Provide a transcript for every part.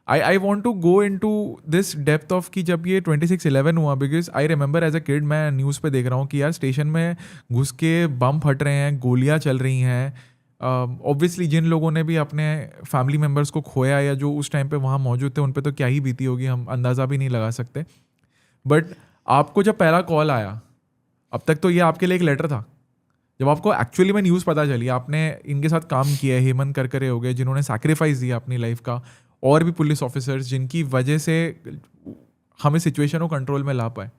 I want to go in to this depth of कि जब ये 26/11 हुआ, because I remember as a kid मैं न्यूज़ पे देख रहा हूँ कि यार स्टेशन में घुस के बम फट रहे हैं, गोलियाँ चल रही हैं. ऑब्वियसली जिन लोगों ने भी अपने फैमिली मेम्बर्स को खोया या जो उस टाइम पे वहाँ मौजूद थे उन पे तो क्या ही बीती होगी, हम अंदाज़ा भी नहीं लगा सकते. बट आपको जब पहला कॉल आया, अब तक तो ये आपके लिए एक लेटर था. जब आपको एक्चुअली में न्यूज़ पता चली, आपने इनके साथ काम किया है, हेमंत करकरे हो गए जिन्होंने सैक्रिफाइस दिया अपनी लाइफ का, और भी पुलिस ऑफिसर्स जिनकी वजह से हमें सिचुएशन को कंट्रोल में ला पाए.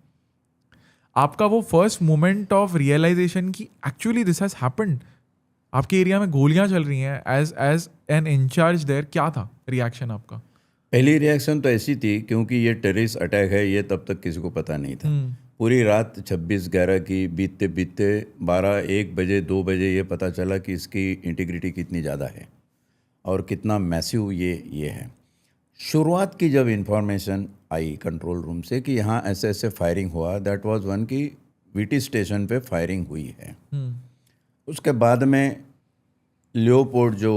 आपका वो फर्स्ट मोमेंट ऑफ रियलाइजेशन कि एक्चुअली दिस हैज हैपेंड, आपके एरिया में गोलियां चल रही हैं, एज एन इंचार्ज देयर, क्या था रिएक्शन आपका? पहली रिएक्शन तो ऐसी थी, क्योंकि ये टेररिस्ट अटैक है ये तब तक किसी को पता नहीं था. पूरी रात 26/11 की बीतते बीतते 12-1 बजे 2 बजे ये पता चला कि इसकी इंटीग्रिटी कितनी ज़्यादा है और कितना मैसिव ये है. शुरुआत की जब इंफॉर्मेशन आई कंट्रोल रूम से कि यहाँ ऐसे ऐसे फायरिंग हुआ, दैट वाज वन की वीटी स्टेशन पे फायरिंग हुई है. उसके बाद में लियोपोल्ड जो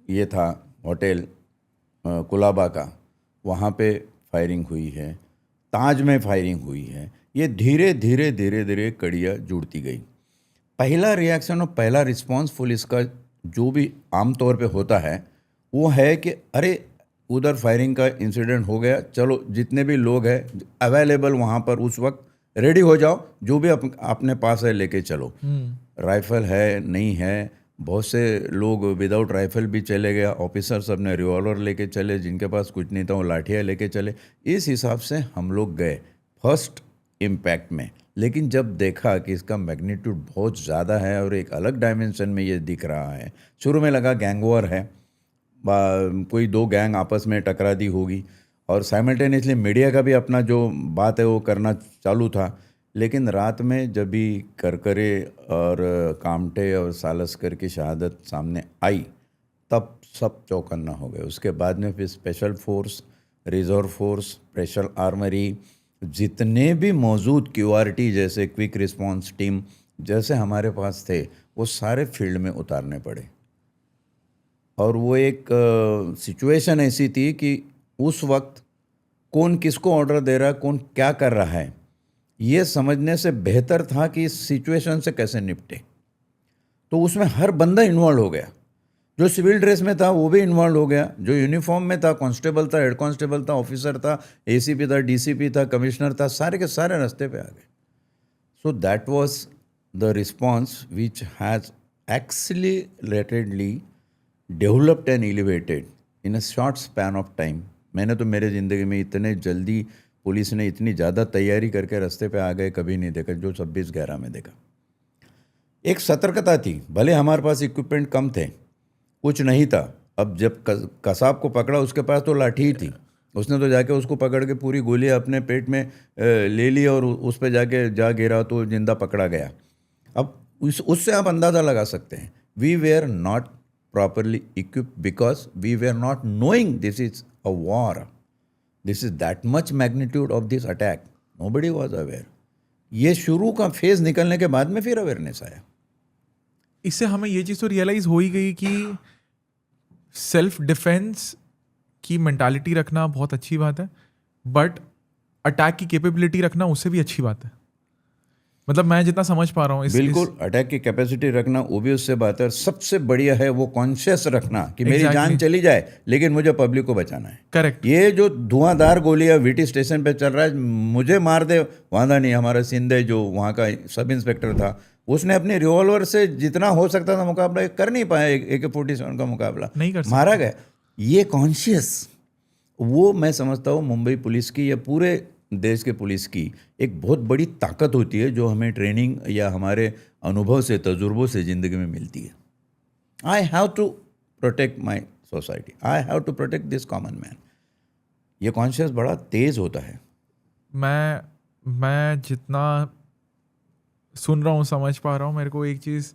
ये था होटल कुलाबा का, वहाँ पे फायरिंग हुई है, ताज में फायरिंग हुई है. ये धीरे धीरे धीरे धीरे कड़ियाँ जुड़ती गई. पहला रिएक्शन और पहला रिस्पांस पुलिस का जो भी आमतौर पे होता है वो है कि अरे उधर फायरिंग का इंसिडेंट हो गया, चलो जितने भी लोग हैं अवेलेबल वहाँ पर उस वक्त रेडी हो जाओ, जो भी अपने पास है लेके चलो. राइफल है नहीं है, बहुत से लोग विदाउट राइफल भी चले गए, ऑफिसर सब ने रिवॉल्वर लेके चले, जिनके पास कुछ नहीं था वो लाठियाँ लेके चले. इस हिसाब से हम लोग गए फर्स्ट इम्पैक्ट में. लेकिन जब देखा कि इसका मैग्नीट्यूड बहुत ज़्यादा है और एक अलग डायमेंशन में ये दिख रहा है, शुरू में लगा गैंग वॉर है, कोई दो गैंग आपस में टकरा दी होगी, और साइमल्टेनियसली मीडिया का भी अपना जो बात है वो करना चालू था. लेकिन रात में जब भी करकरे और कामटे और सालस्कर की शहादत सामने आई तब सब चौकन्ना हो गए. उसके बाद में फिर special force, reserve force, special armoury, जितने भी मौजूद क्यूआरटी जैसे क्विक रिस्पांस टीम जैसे हमारे पास थे, वो सारे फील्ड में उतारने पड़े. और वो एक सिचुएशन ऐसी थी कि उस वक्त कौन किसको ऑर्डर दे रहा है, कौन क्या कर रहा है, ये समझने से बेहतर था कि इस सिचुएशन से कैसे निपटे. तो उसमें हर बंदा इन्वॉल्व हो गया. जो सिविल ड्रेस में था वो भी इन्वॉल्व हो गया, जो यूनिफॉर्म में था, कांस्टेबल था, हेड कांस्टेबल था, ऑफिसर था, एसीपी था, डीसीपी था, कमिश्नर था, सारे के सारे रास्ते पे आ गए. So that was the response which has acceleratedly developed and elevated in a short span of time. मैंने तो मेरे ज़िंदगी में इतने जल्दी पुलिस ने इतनी ज़्यादा तैयारी करके रास्ते पे आ गए कभी नहीं देखा जो 26/11 में देखा. एक सतर्कता थी, भले हमारे पास इक्विपमेंट कम थे, कुछ नहीं था. अब जब कसाब को पकड़ा उसके पास तो लाठी ही थी, उसने तो जाके उसको पकड़ के पूरी गोलियां अपने पेट में ले ली और उस पर जाके जा गिरा तो जिंदा पकड़ा गया. अब उससे आप अंदाज़ा लगा सकते हैं we were not properly equipped because we were not knowing this is a war, this is that much magnitude of this attack, nobody was aware. ये शुरू का फेज निकलने के बाद में फिर अवेयरनेस आया. इससे हमें ये चीज़ तो रियलाइज़ हो ही गई कि सेल्फ डिफेंस की मेंटालिटी रखना बहुत अच्छी बात है, बट अटैक की कैपेबिलिटी रखना उससे भी अच्छी बात है. मतलब मैं जितना समझ पा रहा हूँ बिल्कुल अटैक की कैपेसिटी रखना वो भी उससे बात है, और सबसे बढ़िया है वो कॉन्शियस रखना कि मेरी जान चली जाए लेकिन मुझे पब्लिक को बचाना है. करेक्ट. ये जो धुआंधार गोलियां वीटी स्टेशन पे चल रहा है, मुझे मार दे वादा नहीं. हमारा सिंधे जो वहाँ का सब इंस्पेक्टर था उसने अपने रिवॉल्वर से जितना हो सकता था मुकाबला कर नहीं पाया, AK-47 का मुकाबला नहीं कर सकता, मारा गया. ये कॉन्शियस, वो मैं समझता हूँ मुंबई पुलिस की या पूरे देश के पुलिस की एक बहुत बड़ी ताकत होती है जो हमें ट्रेनिंग या हमारे अनुभव से, तजुर्बों से ज़िंदगी में मिलती है. I have to protect my society, I have to protect this common man. ये कॉन्शियस बड़ा तेज़ होता है. मैं जितना सुन रहा हूँ, समझ पा रहा हूँ, मेरे को एक चीज़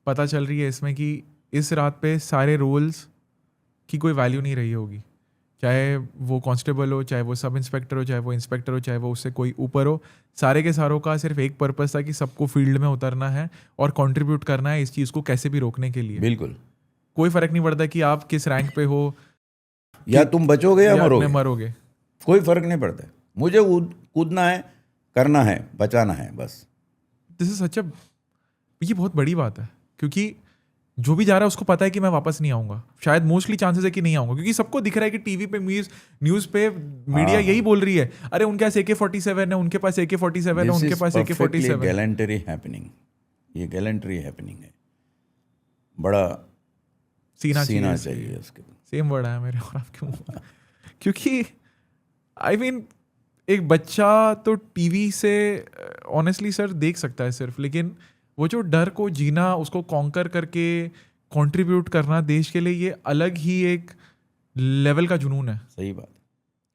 पता चल रही है इसमें कि इस रात पे सारे रोल्स की कोई वैल्यू नहीं रही होगी. चाहे वो कांस्टेबल हो, चाहे वो सब इंस्पेक्टर हो, चाहे वो इंस्पेक्टर हो, चाहे वो उससे कोई ऊपर हो, सारे के सारों का सिर्फ एक पर्पस था कि सबको फील्ड में उतरना है और कंट्रीब्यूट करना है इस चीज़ को कैसे भी रोकने के लिए. बिल्कुल कोई फ़र्क नहीं पड़ता कि आप किस रैंक पे हो. या तुम बचोगे या मरोगे, मरोगे। कोई फर्क नहीं पड़ता है। मुझे कूदना है, करना है, बचाना है, बस। दिस इज सच अ, ये बहुत बड़ी बात है, क्योंकि जो भी जा रहा है उसको पता है कि मैं वापस नहीं आऊंगा। शायद मोस्टली चांसेस है कि नहीं आऊंगा, क्योंकि सबको दिख रहा है कि टीवी पे न्यूज पे मीडिया यही बोल रही है, अरे उनके पास AK-47 है, उनके पास AK-47 है, उनके पास AK-47 है। गैलेंटरी हैपनिंग, ये गैलेंटरी हैपनिंग है, बड़ा सीना चाहिए उसके। सेम वर्ड आया मेरे और आपके मुंह में। क्योंकि आई मीन एक बच्चा तो टीवी से ऑनेस्टली सर देख सकता है सिर्फ, लेकिन वो जो डर को जीना, उसको कॉन्कर करके कंट्रीब्यूट करना देश के लिए, ये अलग ही एक लेवल का जुनून है। सही बात,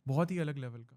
बहुत ही अलग लेवल का।